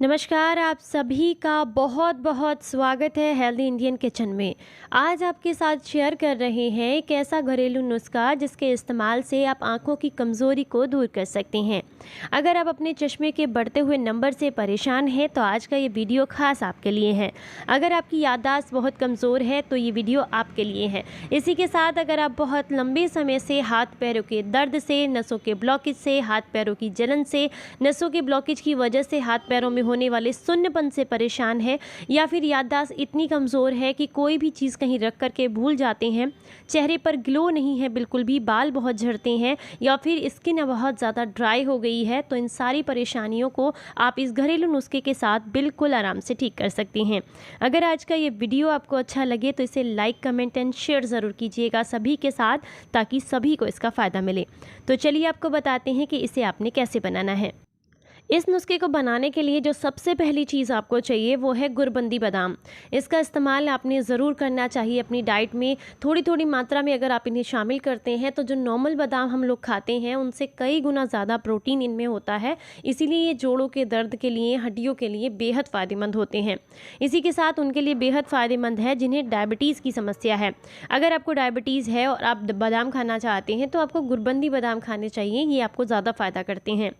नमस्कार, आप सभी का बहुत बहुत स्वागत है हेल्दी इंडियन किचन में। आज आपके साथ शेयर कर रहे हैं एक ऐसा घरेलू नुस्खा जिसके इस्तेमाल से आप आंखों की कमज़ोरी को दूर कर सकते हैं। अगर आप अपने चश्मे के बढ़ते हुए नंबर से परेशान हैं तो आज का ये वीडियो खास आपके लिए है। अगर आपकी याददाश्त बहुत कमज़ोर है तो ये वीडियो आपके लिए है। इसी के साथ अगर आप बहुत लंबे समय से हाथ पैरों के दर्द से, नसों के ब्लॉकेज से, हाथ पैरों की जलन से, नसों के ब्लॉकेज की वजह से हाथ पैरों में होने वाले शून्यपन से परेशान है, या फिर याददाश्त इतनी कमज़ोर है कि कोई भी चीज़ कहीं रख करके भूल जाते हैं, चेहरे पर ग्लो नहीं है बिल्कुल भी, बाल बहुत झड़ते हैं, या फिर स्किन बहुत ज़्यादा ड्राई हो गई है, तो इन सारी परेशानियों को आप इस घरेलू नुस्खे के साथ बिल्कुल आराम से ठीक कर सकती हैं। अगर आज का ये वीडियो आपको अच्छा लगे तो इसे लाइक, कमेंट एंड शेयर ज़रूर कीजिएगा सभी के साथ, ताकि सभी को इसका फ़ायदा मिले। तो चलिए आपको बताते हैं कि इसे आपने कैसे बनाना है। इस नुस्खे को बनाने के लिए जो सबसे पहली चीज़ आपको चाहिए वो है गुरबंदी बादाम। इसका इस्तेमाल आपने ज़रूर करना चाहिए अपनी डाइट में। थोड़ी थोड़ी मात्रा में अगर आप इन्हें शामिल करते हैं तो जो नॉर्मल बादाम हम लोग खाते हैं उनसे कई गुना ज़्यादा प्रोटीन इनमें होता है, इसीलिए ये जोड़ों के दर्द के लिए, हड्डियों के लिए बेहद फ़ायदेमंद होते हैं। इसी के साथ उनके लिए बेहद फ़ायदेमंद है जिन्हें डायबिटीज़ की समस्या है। अगर आपको डायबिटीज़ है और आप बादाम खाना चाहते हैं तो आपको गुरबंदी बादाम खाने चाहिए, ये आपको ज़्यादा फ़ायदा करते हैं।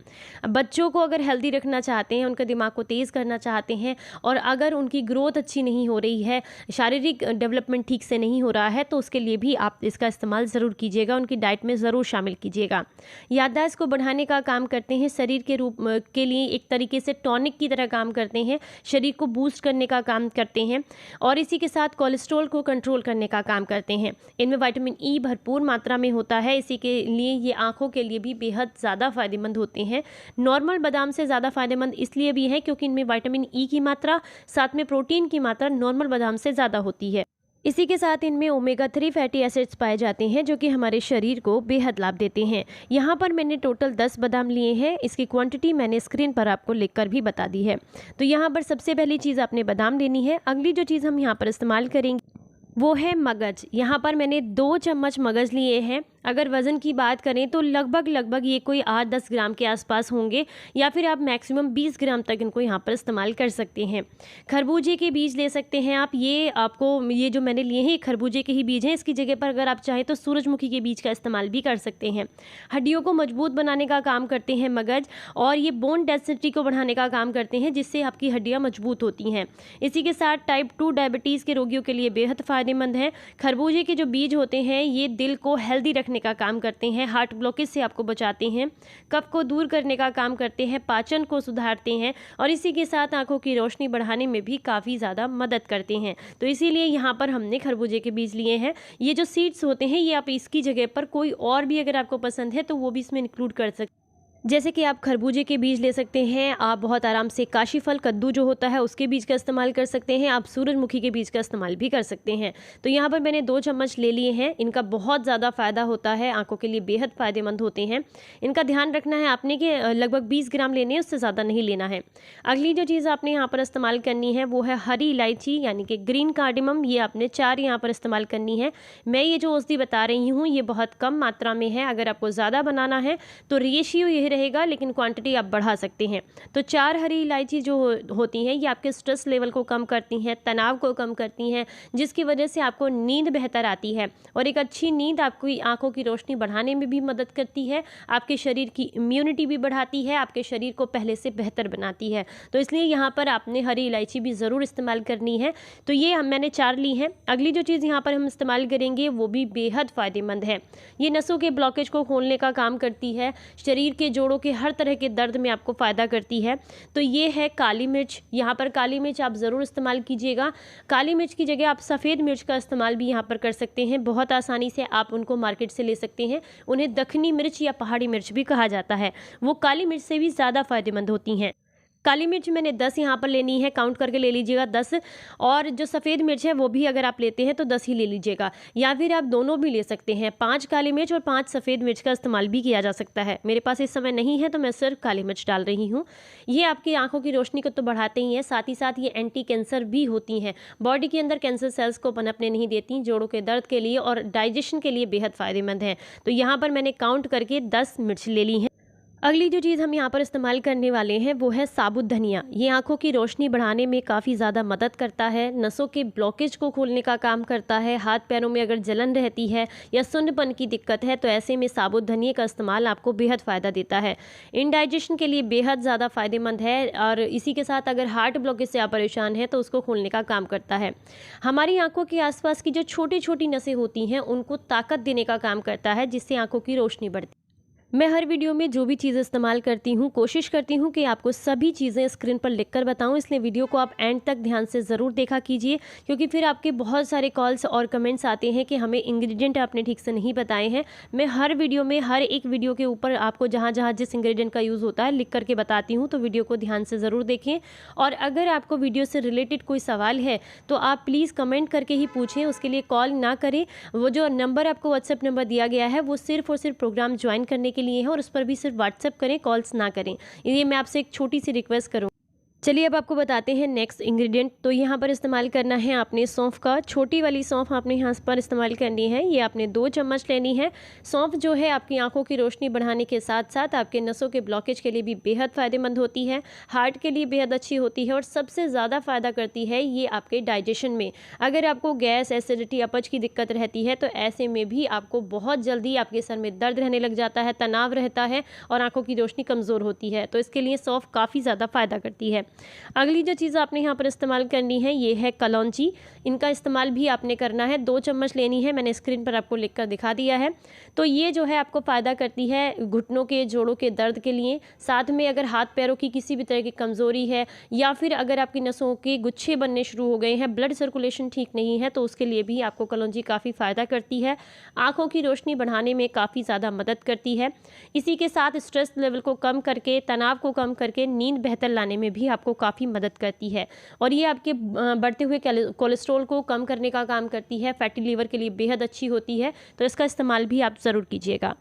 बच्चों को अगर हेल्दी रखना चाहते हैं, उनके दिमाग को तेज़ करना चाहते हैं, और अगर उनकी ग्रोथ अच्छी नहीं हो रही है, शारीरिक डेवलपमेंट ठीक से नहीं हो रहा है, तो उसके लिए भी आप इसका इस्तेमाल ज़रूर कीजिएगा, उनकी डाइट में ज़रूर शामिल कीजिएगा। याददाश्त को बढ़ाने का काम करते हैं, शरीर के रूप के लिए एक तरीके से टॉनिक की तरह काम करते हैं, शरीर को बूस्ट करने का काम करते हैं, और इसी के साथ कोलेस्ट्रॉल को कंट्रोल करने का काम करते हैं। इनमें विटामिन ई भरपूर मात्रा में होता है, इसी के लिए ये आँखों के लिए भी बेहद ज़्यादा फ़ायदेमंद होते हैं। नॉर्मल बादाम से ज़्यादा फ़ायदेमंद इसलिए भी है क्योंकि इनमें विटामिन ई की मात्रा, साथ में प्रोटीन की मात्रा नॉर्मल बादाम से ज़्यादा होती है। इसी के साथ इनमें ओमेगा 3 फैटी एसिड्स पाए जाते हैं जो कि हमारे शरीर को बेहद लाभ देते हैं। यहाँ पर मैंने टोटल 10 बादाम लिए हैं, इसकी क्वांटिटी मैंने स्क्रीन पर आपको लिखकर भी बता दी है। तो यहाँ पर सबसे पहली चीज़ आपने बादाम लेनी है। अगली जो चीज़ हम यहाँ पर इस्तेमाल करेंगे वो है मगज। यहाँ पर मैंने 2 चम्मच मगज लिए हैं। अगर वज़न की बात करें तो लगभग ये कोई 8-10 ग्राम के आसपास होंगे, या फिर आप मैक्सिमम 20 ग्राम तक इनको यहाँ पर इस्तेमाल कर सकते हैं। खरबूजे के बीज ले सकते हैं आप। ये जो मैंने लिए हैं ये खरबूजे के ही बीज हैं। इसकी जगह पर अगर आप चाहें तो सूरजमुखी के बीज का इस्तेमाल भी कर सकते हैं। हड्डियों को मजबूत बनाने का काम करते हैं मगज, और ये बोन डेंसिटी को बढ़ाने का काम करते हैं, जिससे आपकी हड्डियाँ मजबूत होती हैं। इसी के साथ टाइप 2 डायबिटीज़ के रोगियों के लिए बेहद फ़ायदेमंद है। खरबूजे के जो बीज होते हैं ये दिल को हेल्दी रखने का काम करते हैं, हार्ट ब्लॉकेज से आपको बचाते हैं, कफ को दूर करने का काम करते हैं, पाचन को सुधारते हैं, और इसी के साथ आंखों की रोशनी बढ़ाने में भी काफ़ी ज़्यादा मदद करते हैं। तो इसीलिए यहाँ पर हमने खरबूजे के बीज लिए हैं। ये जो सीड्स होते हैं ये आप इसकी जगह पर कोई और भी अगर आपको पसंद है तो वो भी इसमें इंक्लूड कर सकते हैं। जैसे कि आप खरबूजे के बीज ले सकते हैं, आप बहुत आराम से काशी फल, कद्दू जो होता है उसके बीज का इस्तेमाल कर सकते हैं, आप सूरजमुखी के बीज का इस्तेमाल भी कर सकते हैं। तो यहाँ पर मैंने 2 चम्मच ले लिए हैं। इनका बहुत ज़्यादा फ़ायदा होता है, आंखों के लिए बेहद फ़ायदेमंद होते हैं। इनका ध्यान रखना है आपने कि लगभग 20 ग्राम लेने हैं, उससे ज़्यादा नहीं लेना है। अगली जो चीज़ आपने यहाँ पर इस्तेमाल करनी है वो है हरी इलायची, यानी कि ग्रीन कार्डेमम। ये आपने 4 यहाँ पर इस्तेमाल करनी है। मैं ये जो औषधि बता रही हूँ ये बहुत कम मात्रा में है। अगर आपको ज़्यादा बनाना है तो रेशियो यही रहेगा, लेकिन क्वांटिटी आप बढ़ा सकते हैं। तो 4 हरी इलायची जो होती हैं ये आपके स्ट्रेस लेवल को कम करती हैं, तनाव को कम करती हैं, जिसकी वजह से आपको नींद बेहतर आती है, और एक अच्छी नींद आपकी आंखों की रोशनी बढ़ाने में भी मदद करती है, आपके शरीर की इम्यूनिटी भी बढ़ाती है, आपके शरीर को पहले से बेहतर बनाती है। तो इसलिए यहाँ पर आपने हरी इलायची भी ज़रूर इस्तेमाल करनी है। तो ये मैंने 4 ली हैं। अगली जो चीज़ यहाँ पर हम इस्तेमाल करेंगे वो भी बेहद फ़ायदेमंद है। ये नसों के ब्लॉकेज को खोलने का काम करती है, शरीर के जोड़ों के हर तरह के दर्द में आपको फ़ायदा करती है। तो ये है काली मिर्च। यहाँ पर काली मिर्च आप ज़रूर इस्तेमाल कीजिएगा। काली मिर्च की जगह आप सफ़ेद मिर्च का इस्तेमाल भी यहाँ पर कर सकते हैं। बहुत आसानी से आप उनको मार्केट से ले सकते हैं। उन्हें दखनी मिर्च या पहाड़ी मिर्च भी कहा जाता है। वो काली मिर्च से भी ज़्यादा फ़ायदेमंद होती हैं। काली मिर्च मैंने 10 यहाँ पर लेनी है, काउंट करके ले लीजिएगा 10। और जो सफ़ेद मिर्च है वो भी अगर आप लेते हैं तो 10 ही ले लीजिएगा, या फिर आप दोनों भी ले सकते हैं। 5 काली मिर्च और 5 सफ़ेद मिर्च का इस्तेमाल भी किया जा सकता है। मेरे पास इस समय नहीं है तो मैं सिर्फ काली मिर्च डाल रही हूँ। ये आपकी आंखों की रोशनी को तो बढ़ाते ही हैं, साथ ही साथ ये एंटी कैंसर भी होती हैं। बॉडी के अंदर कैंसर सेल्स को पनपने नहीं देती, जोड़ों के दर्द के लिए और डाइजेशन के लिए बेहद फ़ायदेमंद है। तो यहाँ पर मैंने काउंट करके 10 मिर्च ले ली हैं। अगली जो चीज़ हम यहाँ पर इस्तेमाल करने वाले हैं वो है साबुत धनिया। ये आँखों की रोशनी बढ़ाने में काफ़ी ज़्यादा मदद करता है, नसों के ब्लॉकेज को खोलने का काम करता है। हाथ पैरों में अगर जलन रहती है या सुन्नपन की दिक्कत है तो ऐसे में साबुत धनिया का इस्तेमाल आपको बेहद फ़ायदा देता है। इंडाइजेशन के लिए बेहद ज़्यादा फ़ायदेमंद है और इसी के साथ अगर हार्ट ब्लॉकेज से आप परेशान हैं तो उसको खोलने का काम करता है। हमारी आँखों के आसपास की जो छोटी छोटी नसें होती हैं उनको ताकत देने का काम करता है, जिससे आँखों की रोशनी बढ़ती है। मैं हर वीडियो में जो भी चीज़ इस्तेमाल करती हूँ कोशिश करती हूँ कि आपको सभी चीज़ें स्क्रीन पर लिखकर बताऊँ, इसलिए वीडियो को आप एंड तक ध्यान से ज़रूर देखा कीजिए, क्योंकि फिर आपके बहुत सारे कॉल्स और कमेंट्स आते हैं कि हमें इंग्रेडिएंट आपने ठीक से नहीं बताए हैं। मैं हर वीडियो में हर एक वीडियो के ऊपर आपको जहाँ जहाँ जिस इंग्रेडिएंट का यूज़ होता है लिख करके बताती हूँ, तो वीडियो को ध्यान से ज़रूर देखें। और अगर आपको वीडियो से रिलेटेड कोई सवाल है तो आप प्लीज़ कमेंट करके ही पूछें, उसके लिए कॉल ना करें। वो जो नंबर आपको व्हाट्सएप नंबर दिया गया है वो सिर्फ़ और सिर्फ प्रोग्राम ज्वाइन करने के लिए है और उस पर भी सिर्फ व्हाट्सएप करें, कॉल्स ना करें। ये मैं आपसे एक छोटी सी रिक्वेस्ट करूँ। चलिए अब आपको बताते हैं नेक्स्ट इंग्रेडिएंट। तो यहाँ पर इस्तेमाल करना है आपने सौंफ का। छोटी वाली सौंफ आपने यहाँ पर इस्तेमाल करनी है। ये आपने 2 चम्मच लेनी है। सौंफ जो है आपकी आंखों की रोशनी बढ़ाने के साथ साथ आपके नसों के ब्लॉकेज के लिए भी बेहद फ़ायदेमंद होती है, हार्ट के लिए बेहद अच्छी होती है और सबसे ज़्यादा फ़ायदा करती है ये आपके डाइजेशन में। अगर आपको गैस, एसिडिटी, अपच की दिक्कत रहती है तो ऐसे में भी आपको बहुत जल्दी आपके सर में दर्द रहने लग जाता है, तनाव रहता है और आंखों की रोशनी कमज़ोर होती है, तो इसके लिए सौंफ काफ़ी ज़्यादा फ़ायदा करती है। अगली जो चीज़ आपने यहाँ पर इस्तेमाल करनी है ये है कलौंजी। इनका इस्तेमाल भी आपने करना है, 2 चम्मच लेनी है, मैंने स्क्रीन पर आपको लिख कर दिखा दिया है। तो ये जो है आपको फ़ायदा करती है घुटनों के, जोड़ों के दर्द के लिए। साथ में अगर हाथ पैरों की किसी भी तरह की कमज़ोरी है या फिर अगर आपकी नसों के गुच्छे बनने शुरू हो गए हैं, ब्लड सर्कुलेशन ठीक नहीं है, तो उसके लिए भी आपको कलौंजी काफ़ी फ़ायदा करती है। आँखों की रोशनी बढ़ाने में काफ़ी ज़्यादा मदद करती है। इसी के साथ स्ट्रेस लेवल को कम करके, तनाव को कम करके नींद बेहतर लाने में भी आपको काफ़ी मदद करती है और ये आपके बढ़ते हुए कोलेस्ट्रॉल को कम करने का काम करती है। फैटी लीवर के लिए बेहद अच्छी होती है, तो इसका इस्तेमाल भी आप ज़रूर कीजिएगा।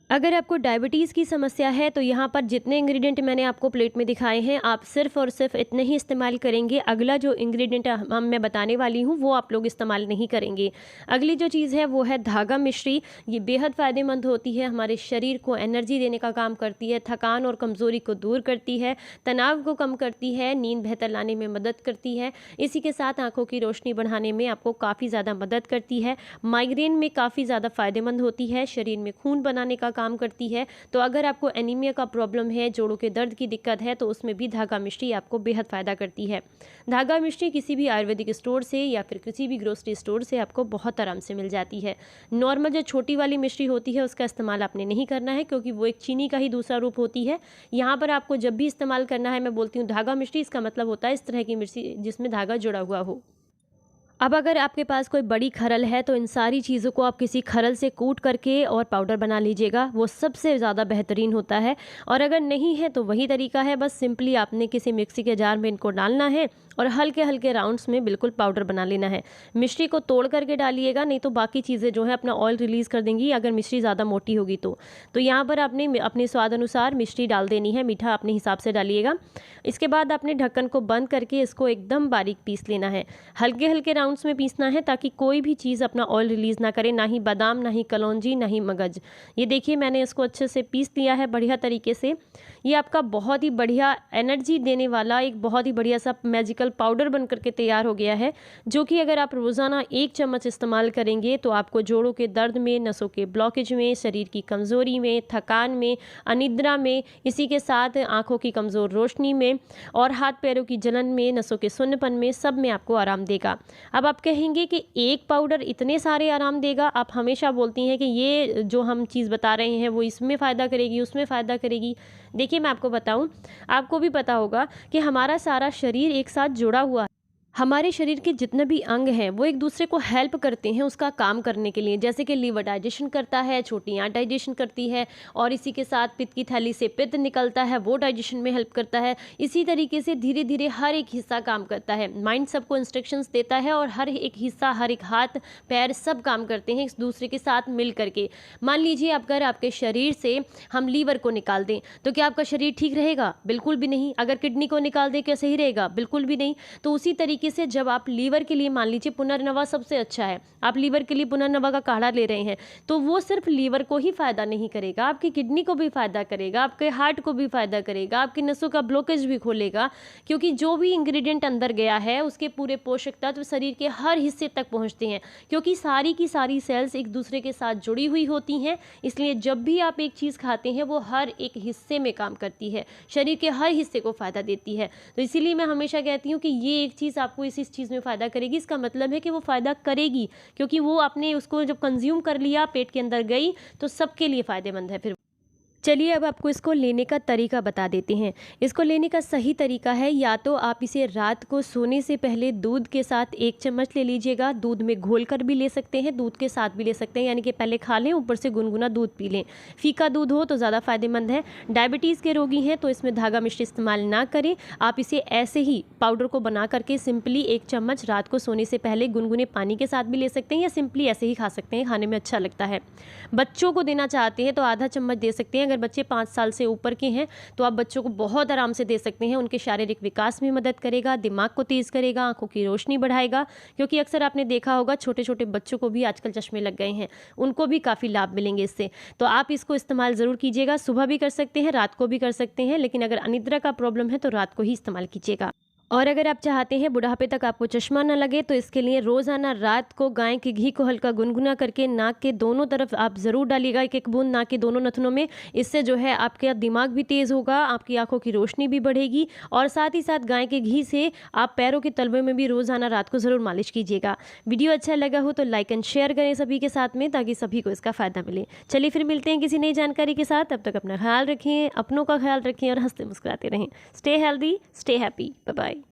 अगर आपको डायबिटीज़ की समस्या है तो यहाँ पर जितने इंग्रेडिएंट मैंने आपको प्लेट में दिखाए हैं आप सिर्फ़ और सिर्फ इतने ही इस्तेमाल करेंगे। अगला जो इंग्रेडिएंट मैं बताने वाली हूँ वो आप लोग इस्तेमाल नहीं करेंगे। अगली जो चीज़ है वो है धागा मिश्री। ये बेहद फ़ायदेमंद होती है, हमारे शरीर को एनर्जी देने का काम करती है, थकान और कमज़ोरी को दूर करती है, तनाव को कम करती है, नींद बेहतर लाने में मदद करती है। इसी के साथ आँखों की रोशनी बढ़ाने में आपको काफ़ी ज़्यादा मदद करती है। माइग्रेन में काफ़ी ज़्यादा फ़ायदेमंद होती है, शरीर में खून बनाने का काम करती है। तो अगर आपको एनीमिया का प्रॉब्लम है, जोड़ों के दर्द की दिक्कत है, तो उसमें भी धागा मिश्री आपको बेहद फ़ायदा करती है। धागा मिश्री किसी भी आयुर्वेदिक स्टोर से या फिर किसी भी ग्रोसरी स्टोर से आपको बहुत आराम से मिल जाती है। नॉर्मल जो छोटी वाली मिश्री होती है उसका इस्तेमाल आपने नहीं करना है, क्योंकि वो एक चीनी का ही दूसरा रूप होती है। यहाँ पर आपको जब भी इस्तेमाल करना है, मैं बोलती हूँ धागा मिश्री, इसका मतलब होता है इस तरह की मिश्री जिसमें धागा जुड़ा हुआ हो। अब अगर आपके पास कोई बड़ी खरल है तो इन सारी चीज़ों को आप किसी खरल से कूट करके और पाउडर बना लीजिएगा, वो सबसे ज़्यादा बेहतरीन होता है। और अगर नहीं है तो वही तरीका है, बस सिंपली आपने किसी मिक्सी के जार में इनको डालना है और हल्के हल्के राउंड्स में बिल्कुल पाउडर बना लेना है। मिश्री को तोड़ करके डालिएगा, नहीं तो बाकी चीज़ें जो है अपना ऑयल रिलीज़ कर देंगी अगर मिश्री ज़्यादा मोटी होगी तो यहाँ पर आपने अपने स्वाद अनुसार मिश्री डाल देनी है, मीठा अपने हिसाब से डालिएगा। इसके बाद आपने ढक्कन को बंद करके इसको एकदम बारीक पीस लेना है। हल्के हल्के राउंड्स में पीसना है ताकि कोई भी चीज़ अपना ऑयल रिलीज़ ना करे, ना ही बादाम, ना ही कलौंजी, ना ही मगज। ये देखिए मैंने इसको अच्छे से पीस लिया है बढ़िया तरीके से। ये आपका बहुत ही बढ़िया एनर्जी देने वाला एक बहुत ही बढ़िया सा मैजिकल पाउडर बन करके तैयार हो गया है, जो कि अगर आप रोज़ाना 1 चम्मच इस्तेमाल करेंगे तो आपको जोड़ों के दर्द में, नसों के ब्लॉकेज में, शरीर की कमज़ोरी में, थकान में, अनिद्रा में, इसी के साथ आँखों की कमज़ोर रोशनी में और हाथ पैरों की जलन में, नसों के सुन्नपन में, सब में आपको आराम देगा। अब आप कहेंगे कि एक पाउडर इतने सारे आराम देगा? आप हमेशा बोलती हैं कि ये जो हम चीज़ बता रहे हैं वो इसमें फ़ायदा करेगी, उसमें फ़ायदा करेगी। देखिए मैं आपको बताऊं, आपको भी पता होगा कि हमारा सारा शरीर एक साथ जुड़ा हुआ है। हमारे शरीर के जितने भी अंग हैं वो एक दूसरे को हेल्प करते हैं उसका काम करने के लिए। जैसे कि लीवर डाइजेशन करता है, छोटी आंत डाइजेशन करती है और इसी के साथ पित्त की थैली से पित्त निकलता है, वो डाइजेशन में हेल्प करता है। इसी तरीके से धीरे धीरे हर एक हिस्सा काम करता है। माइंड सबको इंस्ट्रक्शंस देता है और हर एक हिस्सा, हर एक हाथ पैर सब काम करते हैं इस दूसरे के साथ मिल करके। मान लीजिए अगर आपके शरीर से हम लीवर को निकाल दें तो क्या आपका शरीर ठीक रहेगा? बिल्कुल भी नहीं। अगर किडनी को निकाल दें क्या सही रहेगा? बिल्कुल भी नहीं। तो उसी तरीके तरीके से जब आप लीवर के लिए मान लीजिए पुनर्नवा सबसे अच्छा है, आप लीवर के लिए पुनर्नवा का काढ़ा ले रहे हैं, तो वो सिर्फ लीवर को ही फ़ायदा नहीं करेगा, आपकी किडनी को भी फ़ायदा करेगा, आपके हार्ट को भी फ़ायदा करेगा, आपकी नसों का ब्लॉकेज भी खोलेगा, क्योंकि जो भी इंग्रेडिएंट अंदर गया है उसके पूरे पोषक तत्व शरीर के हर हिस्से तक पहुँचते हैं, क्योंकि सारी की सारी सेल्स एक दूसरे के साथ जुड़ी हुई होती हैं। इसलिए जब भी आप एक चीज़ खाते हैं वो हर एक हिस्से में काम करती है, शरीर के हर हिस्से को फ़ायदा देती है। तो इसीलिए मैं हमेशा कहती हूँ कि ये एक चीज़ आपको इस चीज़ में फ़ायदा करेगी, इसका मतलब है कि वो फ़ायदा करेगी, क्योंकि वो आपने उसको जब कंज्यूम कर लिया, पेट के अंदर गई, तो सबके लिए फ़ायदेमंद है फिर। चलिए अब आपको इसको लेने का तरीका बता देते हैं। इसको लेने का सही तरीका है, या तो आप इसे रात को सोने से पहले दूध के साथ 1 चम्मच ले लीजिएगा, दूध में घोल कर भी ले सकते हैं, दूध के साथ भी ले सकते हैं, यानी कि पहले खा लें, ऊपर से गुनगुना दूध पी लें। फीका दूध हो तो ज़्यादा फ़ायदेमंद है। डायबिटीज़ के रोगी हैं तो इसमें धागा मिश्र इस्तेमाल ना करें, आप इसे ऐसे ही पाउडर को बना करके सिंपली 1 चम्मच रात को सोने से पहले गुनगुने पानी के साथ भी ले सकते हैं, या सिंपली ऐसे ही खा सकते हैं, खाने में अच्छा लगता है। बच्चों को देना चाहते हैं तो आधा चम्मच दे सकते हैं। अगर बच्चे 5 साल से ऊपर के हैं तो आप बच्चों को बहुत आराम से दे सकते हैं, उनके शारीरिक विकास में मदद करेगा, दिमाग को तेज़ करेगा, आंखों की रोशनी बढ़ाएगा, क्योंकि अक्सर आपने देखा होगा छोटे छोटे बच्चों को भी आजकल चश्मे लग गए हैं, उनको भी काफ़ी लाभ मिलेंगे इससे। तो आप इसको इस्तेमाल ज़रूर कीजिएगा, सुबह भी कर सकते हैं, रात को भी कर सकते हैं, लेकिन अगर अनिद्रा का प्रॉब्लम है तो रात को ही इस्तेमाल कीजिएगा। और अगर आप चाहते हैं बुढ़ापे तक आपको चश्मा न लगे तो इसके लिए रोज़ाना रात को गाय के घी को हल्का गुनगुना करके नाक के दोनों तरफ आप ज़रूर डालिएगा, एक एक बूंद नाक के दोनों नथनों में। इससे जो है आपका दिमाग भी तेज़ होगा, आपकी आंखों की रोशनी भी बढ़ेगी, और साथ ही साथ गाय के घी से आप पैरों के तलवे में भी रोज़ाना रात को ज़रूर मालिश कीजिएगा। वीडियो अच्छा लगा हो तो लाइक एंड शेयर करें सभी के साथ में, ताकि सभी को इसका फ़ायदा मिले। चलिए फिर मिलते हैं किसी नई जानकारी के साथ, तब तक अपना ख्याल रखें, अपनों का ख्याल रखें और हंसते मुस्कुराते रहें। Stay healthy, stay happy, bye bye.